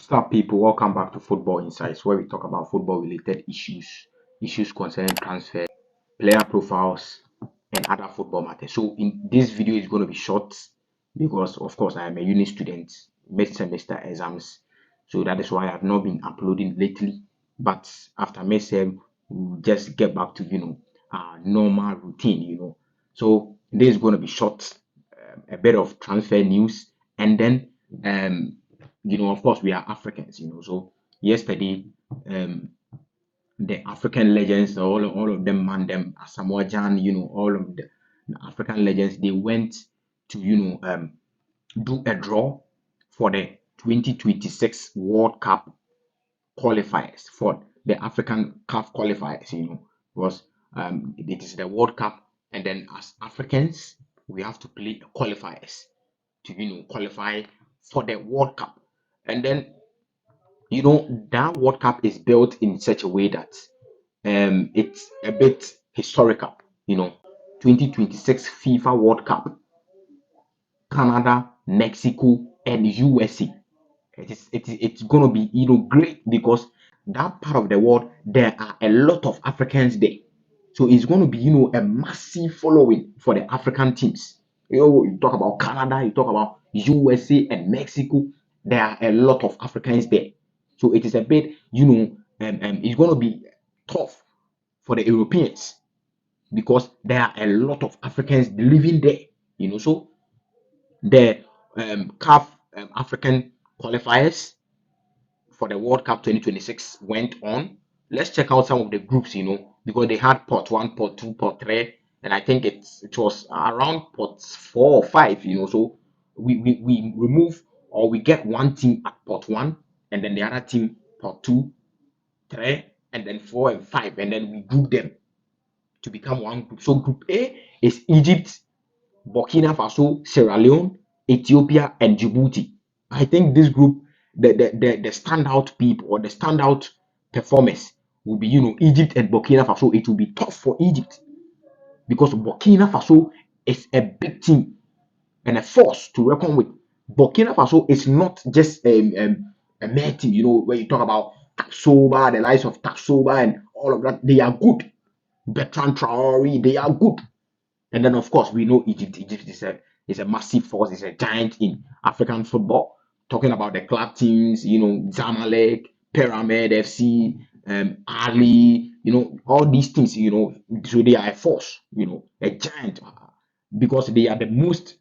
What's up, people? Welcome back to Football Insights, where we talk about football related issues concerning transfer, player profiles, and other football matters. So, in this video is going to be short because, of course, I am a uni student, mid-semester exams, so that is why I have not been uploading lately. But after midterm, we'll just get back to our normal routine. So this is going to be short, a bit of transfer news, and then of course, we are Africans, So yesterday, um, the African legends, all of them, man, them, Samoa Jan, all of the African legends, they went to, do a draw for the 2026 World Cup qualifiers for the African CAF qualifiers, because it is the World Cup, and then as Africans, we have to play qualifiers to, qualify for the World Cup. And then that World Cup is built in such a way that it's a bit historical. 2026 FIFA World Cup, Canada, Mexico, and USA. It's gonna be great because that part of the world there are a lot of Africans there. So it's going to be a massive following for the African teams. You talk about Canada, you talk about USA and Mexico. There are a lot of Africans there. So it is a bit, it's going to be tough for the Europeans because there are a lot of Africans living there. So the CAF African qualifiers for the World Cup 2026 went on. Let's check out some of the groups, because they had pot one, pot two, pot three, and I think it was around pot 4 or 5, So we remove or we get one team at pot one, and then the other team pot 2, 3, and then 4 and 5, and then we group them to become one group. So group A is Egypt, Burkina Faso, Sierra Leone, Ethiopia, and Djibouti. I think this group, the standout people or the standout performers will be, Egypt and Burkina Faso. It will be tough for Egypt because Burkina Faso is a big team and a force to reckon with. Burkina Faso is not just a mere team, where you talk about Taksoba, the likes of Taksoba and all of that. They are good. Bertrand Traore, they are good. And then, of course, we know Egypt. Egypt is a massive force, it's a giant in African football. Talking about the club teams, Zamalek, Pyramid FC, Ali, all these things, so they are a force, a giant, because they are the most,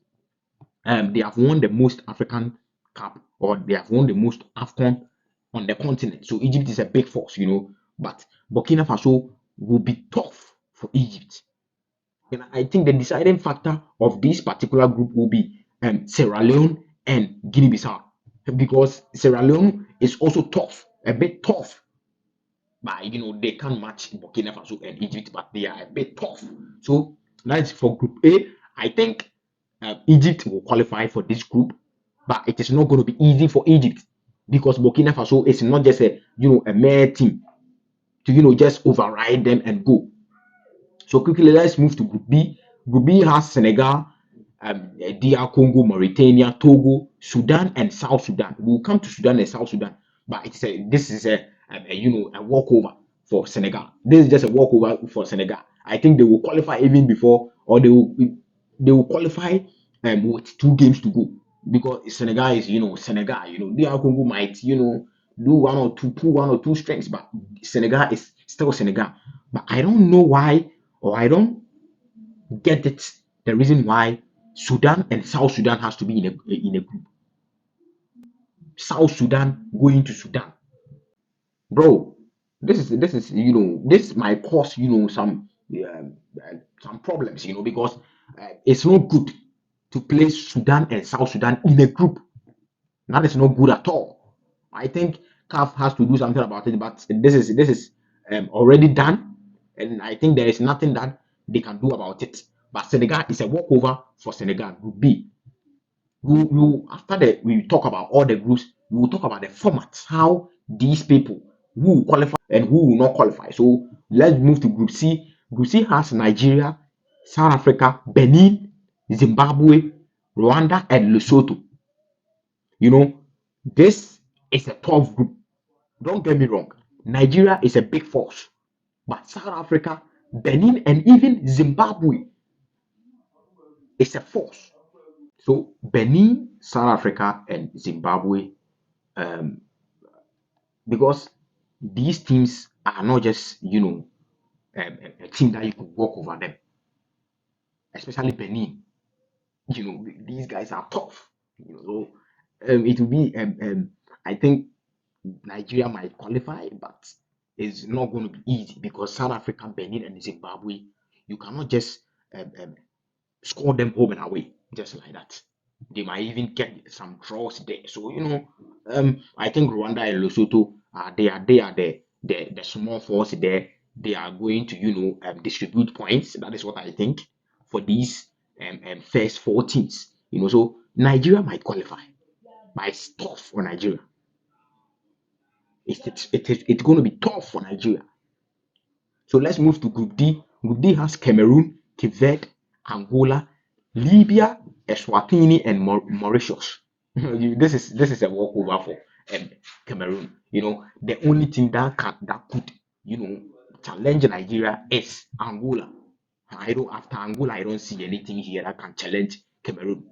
they have won the most African Cup, or they have won the most AFCON on the continent. So Egypt is a big force, but Burkina Faso will be tough for Egypt. And I think the deciding factor of this particular group will be Sierra Leone and Guinea-Bissau, because Sierra Leone is also tough, a bit tough. But they can't match Burkina Faso and Egypt, but they are a bit tough. So that's for Group A. I think Egypt will qualify for this group, but it is not going to be easy for Egypt because Burkina Faso is not just a mere team to just override them and go. So quickly, let's move to Group B. Group B has Senegal, DR Congo, Mauritania, Togo, Sudan, and South Sudan. We'll come to Sudan and South Sudan, but this is a walkover for Senegal. This is just a walkover for Senegal. I think they will qualify even before, or they will qualify with 2 games to go because Senegal is Senegal. DR Congo might do pull 1 or 2 strengths, but Senegal is still Senegal. But I don't know why, or I don't get it. The reason why Sudan and South Sudan has to be in a group. South Sudan going to Sudan, bro. This might cause some problems, because it's not good to play Sudan and South Sudan in a group. That is not good at all. I think CAF has to do something about it, but this is already done, and I think there is nothing that they can do about it. But Senegal is a walkover for Senegal. Group B. After we talk about all the groups, we will talk about the formats, how these people who will qualify and who will not qualify. So let's move to Group C. Group C has Nigeria, South Africa, Benin, Zimbabwe, Rwanda, and Lesotho. This It's a tough group. Don't get me wrong. Nigeria is a big force, but South Africa, Benin, and even Zimbabwe is a force. So Benin, South Africa, and Zimbabwe, um, because these teams are not just a team that you could walk over them, especially Benin. These guys are tough. So it will be I think Nigeria might qualify, but it's not going to be easy because South Africa, Benin, and Zimbabwe, you cannot just um, score them home and away just like that. They might even get some draws there. So I think Rwanda and Lesotho they are the small force there. They are going to distribute points. That is what I think for these first four teams. So Nigeria might qualify, but it's tough for Nigeria. It's going to be tough for Nigeria. So let's move to Group D. Group D has Cameroon, Cape Verde, Angola, Libya, Eswatini, and Mauritius. This is a walkover for Cameroon. The only team that could challenge Nigeria is Angola. After Angola, I don't see anything here that can challenge Cameroon.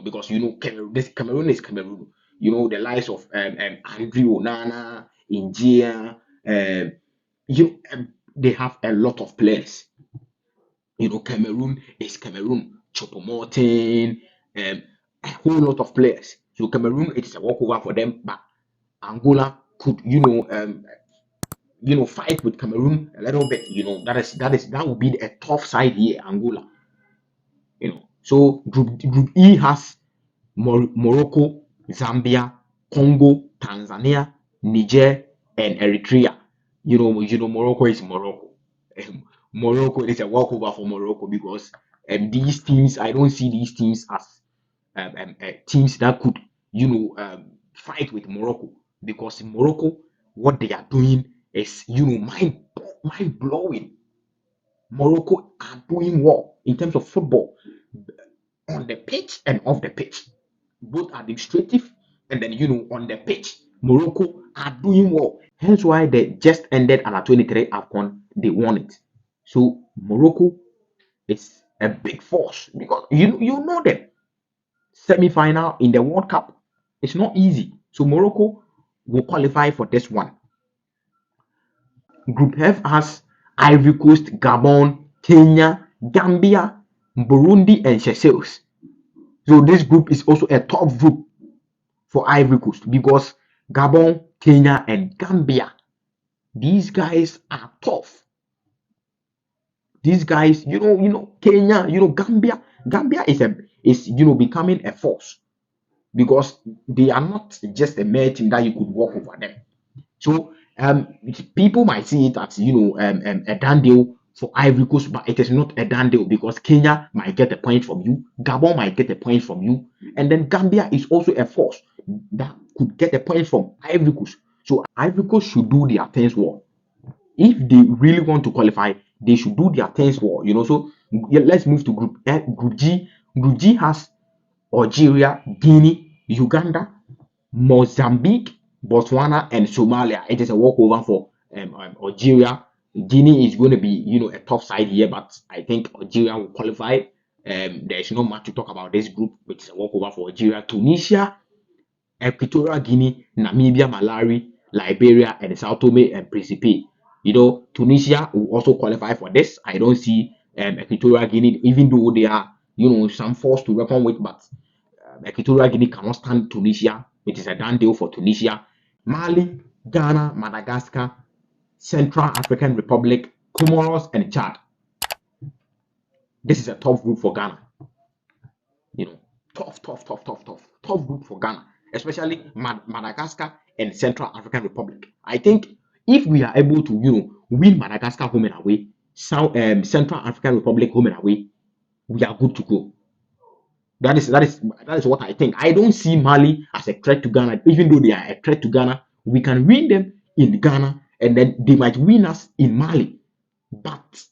Because Cameroon is Cameroon. The likes of Andrew Onana, India, they have a lot of players. Cameroon is Cameroon. Choupo-Moting, a whole lot of players. So Cameroon, it is a walkover for them, but Angola could, fight with Cameroon a little bit. That would be a tough side here, Angola. So Group E has Morocco, Zambia, Congo, Tanzania, Niger, and Eritrea. Morocco is Morocco. Morocco is a walkover for Morocco because these teams, I don't see these teams as teams that could, fight with Morocco because in Morocco, what they are doing is, mind blowing. Morocco are doing well in terms of football on the pitch and off the pitch, both administrative and then on the pitch. Morocco are doing well. Hence why they just ended under 23 AFCON. They won it. So Morocco is a big force because you know them. Semi-final in the World Cup. It's not easy. So Morocco will qualify for this one. Group F has Ivory Coast, Gabon, Kenya, Gambia, Burundi, and Seychelles. So this group is also a top group for Ivory Coast because Gabon, Kenya, and Gambia, these guys are tough. These guys, Kenya, Gambia is becoming a force because they are not just a mere team that you could walk over them. So people might see it as a done deal for Ivory Coast, but it is not a done deal because Kenya might get a point from you, Gabon might get a point from you, and then Gambia is also a force that could get a point from Ivory Coast. So Ivory Coast should do their things well. If they really want to qualify, they should do their things well. So let's move to Group G. Group G has Algeria, Guinea, Uganda, Mozambique, Botswana, and Somalia. It is a walkover for Algeria. Guinea is going to be, a tough side here, but I think Algeria will qualify. There is not much to talk about this group, which is a walkover for Algeria. Tunisia, Equatorial Guinea, Namibia, Malawi, Liberia, and Sao Tome and Principe. Tunisia will also qualify for this. I don't see Equatorial Guinea, even though they are, some force to reckon with, but Equatorial Guinea cannot stand Tunisia. It is a done deal for Tunisia. Mali, Ghana, Madagascar, Central African Republic, Comoros, and Chad. This is a tough group for Ghana. Tough group for Ghana, especially Madagascar and Central African Republic. I think if we are able to, win Madagascar home and away, Central African Republic home and away, we are good to go. That is what I think. I don't see Mali as a threat to Ghana, even though they are a threat to Ghana. We can win them in Ghana, and then they might win us in Mali. But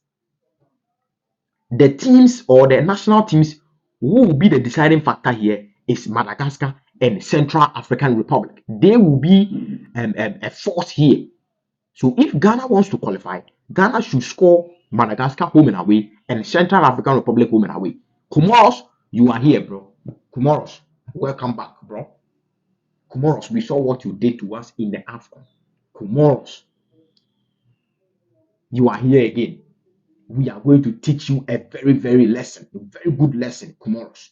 the teams or the national teams who will be the deciding factor here is Madagascar and Central African Republic. They will be a force here. So if Ghana wants to qualify, Ghana should score Madagascar home and away and Central African Republic home and away. Comoros, you are here, bro. Comoros, welcome back, bro. Comoros, we saw what you did to us in the AFCON. Comoros, you are here again. We are going to teach you a very, very lesson, a very good lesson, Comoros.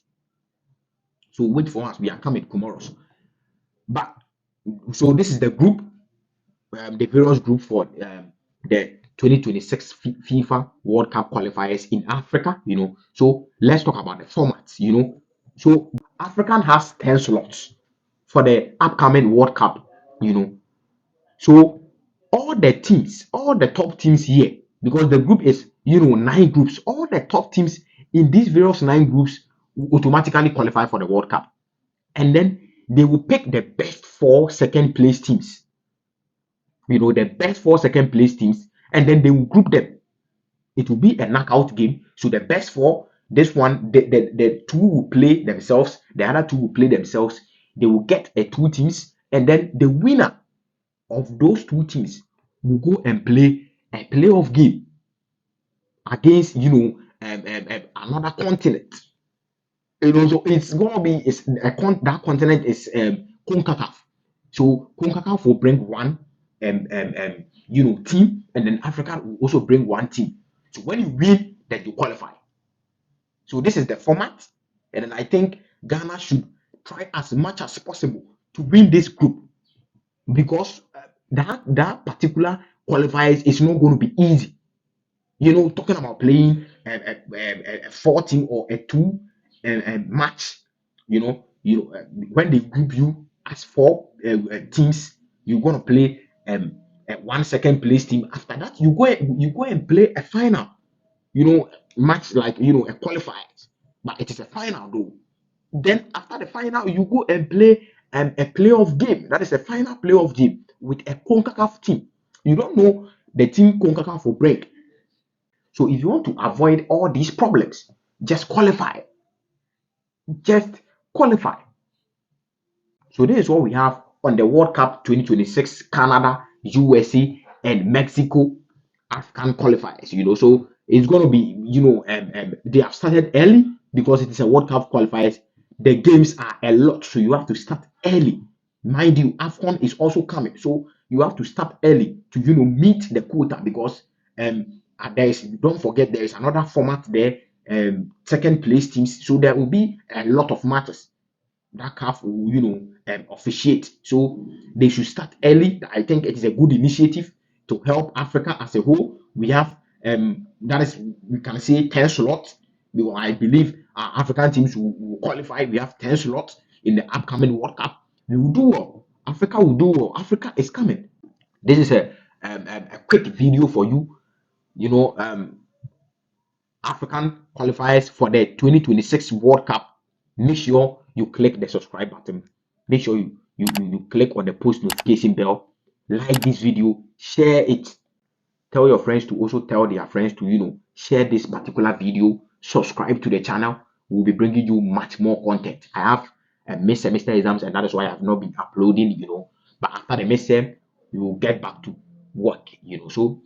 So wait for us. We are coming, Comoros. But so this is the group, the various group for the 2026 FIFA World Cup qualifiers in Africa. So let's talk about the formats. So African has 10 slots for the upcoming World Cup. So all the teams, all the top teams here, because the group is 9 groups, all the top teams in these various 9 groups will automatically qualify for the World Cup, and then they will pick the best 4 second place teams. The best 4 second place teams, and then they will group them. It will be a knockout game. So the best 4, this one, the 2 will play themselves, the other 2 will play themselves. They will get 2 teams, and then the winner of those 2 teams will go and play a playoff game against another continent. So it's gonna be that continent is CONCACAF. So CONCACAF will bring one team, and then Africa will also bring one team. So when you win, then you qualify. So this is the format, and then I think Ghana should try as much as possible to win this group, because that particular qualifiers is not going to be easy. Talking about playing a 14 or a 2 match. When they group you as 4 teams, you're gonna play a 1 second place team. After that, you go and play a final. Match like a qualifiers, but it is a final though. Then after the final, you go and play a playoff game. That is a final playoff game with a CONCACAF team. You don't know the team CONCACAF will break. So if you want to avoid all these problems, just qualify. Just qualify. So this is what we have on the World Cup 2026 Canada, USA, and Mexico African qualifiers. So it's going to be, they have started early because it is a World Cup qualifiers. The games are a lot, so you have to start early. Mind you, AFCON is also coming, so you have to start early to meet the quota, because don't forget there is another format there, second place teams. So there will be a lot of matches that CAF will officiate. So they should start early. I think it is a good initiative to help Africa as a whole. We have that is, we can say, 10 slots. Because I believe our African teams will qualify. We have 10 slots in the upcoming World Cup. We will do well. Africa will do well. Africa is coming. This is a quick video for you. African qualifiers for the 2026 World Cup. Make sure you click the subscribe button. Make sure you click on the post notification bell. Like this video, share it. Tell your friends to also tell their friends to share this particular video. Subscribe to the channel. We'll be bringing you much more content. I have mid semester exams, and that is why I have not been uploading. But after the midterm, we will get back to work. So,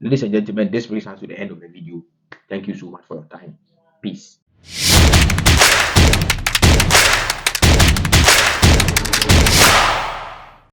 ladies and gentlemen, this brings us to the end of the video. Thank you so much for your time. Peace.